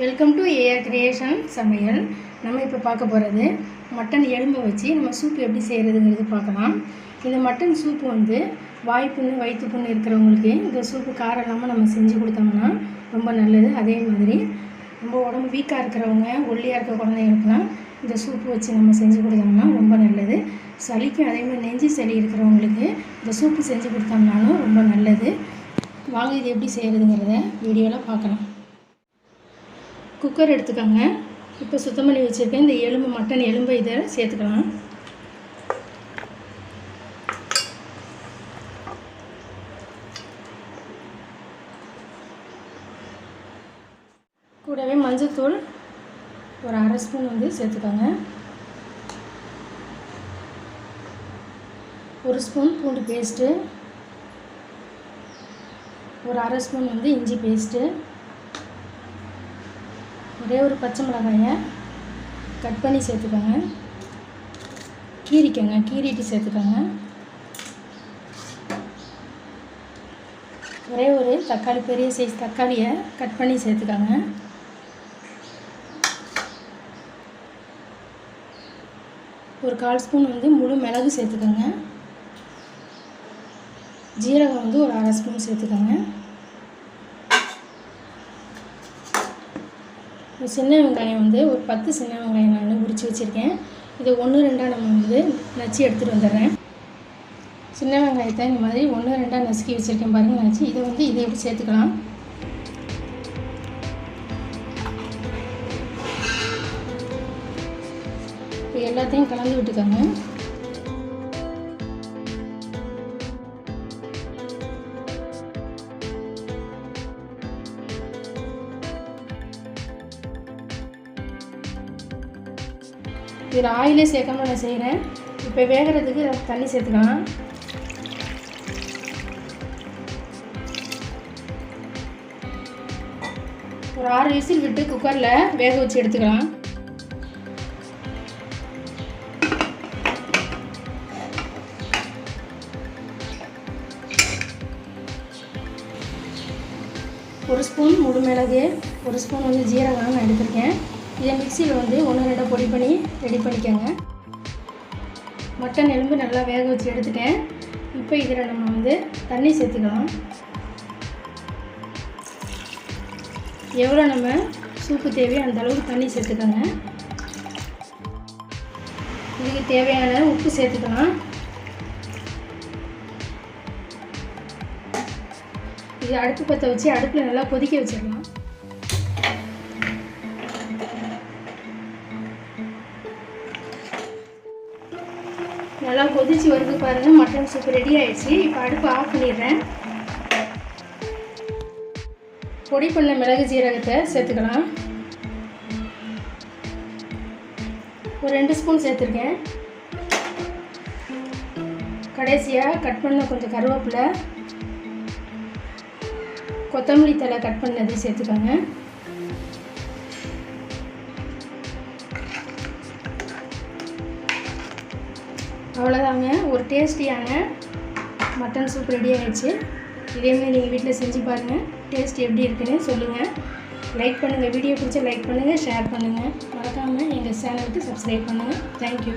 Welcome to AR creation சமையல். நம்ம இப்போ பார்க்க போகிறது மட்டன் எலும்பை வச்சு நம்ம சூப்பு எப்படி செய்கிறதுங்கிறது பார்க்கலாம். இந்த மட்டன் சூப்பு வந்து வாய்ப்புண்ணு வயிற்றுப்புண்ணு இருக்கிறவங்களுக்கு இந்த சூப்பு காரம் இல்லாமல் நம்ம செஞ்சு கொடுத்தோம்னா ரொம்ப நல்லது. அதே மாதிரி ரொம்ப உடம்பு வீக்காக இருக்கிறவங்க, ஒல்லியாக இருக்க குழந்தைங்களுக்குலாம் இந்த சூப்பு வச்சு நம்ம செஞ்சு கொடுத்தோம்னா ரொம்ப நல்லது. சளிக்கும் அதே மாதிரி நெஞ்சு சளி இருக்கிறவங்களுக்கு இந்த சூப்பு செஞ்சு கொடுத்தோம்னாலும் ரொம்ப நல்லது. வாங்க இது எப்படி செய்கிறதுங்கிறத வீடியோவில் பார்க்கலாம். குக்கர் எடுத்துக்கோங்க. இப்போ சுத்தம் பண்ணி வச்சுருக்கேன் இந்த எலும்பு, மட்டன் எலும்பை இதை சேர்த்துக்கலாம். கூடவே மஞ்சள்தூள் ஒரு அரை ஸ்பூன் வந்து சேர்த்துக்கோங்க. ஒரு ஸ்பூன் பூண்டு பேஸ்ட்டு, ஒரு அரை ஸ்பூன் வந்து இஞ்சி பேஸ்ட்டு, ஒரே ஒரு பச்சை மிளகாயை கட் பண்ணி சேர்த்துக்கோங்க. கீறிட்டு சேர்த்துக்கோங்க. ஒரே ஒரு தக்காளி, பெரிய சைஸ் தக்காளியை கட் பண்ணி சேர்த்துக்கோங்க. ஒரு 1/4 ஸ்பூன் வந்து முழு மிளகு சேர்த்துக்கோங்க. ஜீரகம் வந்து ஒரு அரை ஸ்பூன் சேர்த்துக்கோங்க. சின்ன வெங்காயம் வந்து ஒரு 10 சின்ன வெங்காயம் நான் உரித்து வச்சுருக்கேன். இதை 1-2 நம்ம வந்து நச்சு எடுத்துகிட்டு வந்துடுறேன். சின்ன வெங்காயத்தை இந்த மாதிரி 1-2 நசுக்கி வச்சுருக்கேன் பாருங்கள், நச்சு. இதை வந்து இதை எப்படி சேர்த்துக்கலாம். இப்போ எல்லாத்தையும் கலந்து விட்டுக்கோங்க. இதில் ஆயிலே சேர்க்காம நான் செய்கிறேன். இப்போ வேகிறதுக்கு தண்ணி சேர்த்துக்கலாம். ஒரு 6 விசில் விட்டு குக்கரில் வேக வச்சு எடுத்துக்கலாம். ஒரு ஸ்பூன் முழு மிளகு, ஒரு ஸ்பூன் வந்து ஜீரகம் நான் எடுத்திருக்கேன். இதை மிக்சியில் வந்து 1-2 பொடி பண்ணி ரெடி பண்ணிக்கோங்க. மட்டன் எலும்பு நல்லா வேக வச்சு எடுத்துட்டேன். இப்போ இதில் நம்ம வந்து தண்ணி சேர்த்துக்கலாம். எவ்வளோ நம்ம சூப்பு தேவையோ அந்த அளவுக்கு தண்ணி சேர்த்துக்கோங்க. இதுக்கு தேவையான உப்பு சேர்த்துக்கலாம். இது அடுப்பு பற்ற வச்சு அடுப்பில் நல்லா கொதிக்க வச்சிடலாம். நல்லா கொதிச்சு வருது பாருங்கள். மட்டன் சூப்பு ரெடி ஆயிடுச்சு. இப்போ அடுப்பு ஆஃப் பண்ணிடுறேன். பொடி பண்ண மிளகு ஜீரகத்தை சேர்த்துக்கலாம். ஒரு 2 ஸ்பூன் சேர்த்துருக்கேன். கடைசியாக கட் பண்ண கொஞ்சம் கருவேப்பிலை, கொத்தமல்லி தழை கட் பண்ணது சேர்த்துக்கோங்க. அவ்வளோதாங்க, ஒரு டேஸ்டியான மட்டன் சூப் ரெடி ஆகிடுச்சு. இதேமாதிரி நீங்கள் வீட்டில் செஞ்சு பாருங்கள். டேஸ்ட் எப்படி இருக்குன்னு சொல்லுங்கள். லைக் பண்ணுங்கள். வீடியோ பிடிச்சா லைக் பண்ணுங்கள், ஷேர் பண்ணுங்கள். மறக்காமல் எங்கள் சேனலுக்கு சப்ஸ்கிரைப் பண்ணுங்கள். தேங்க்யூ.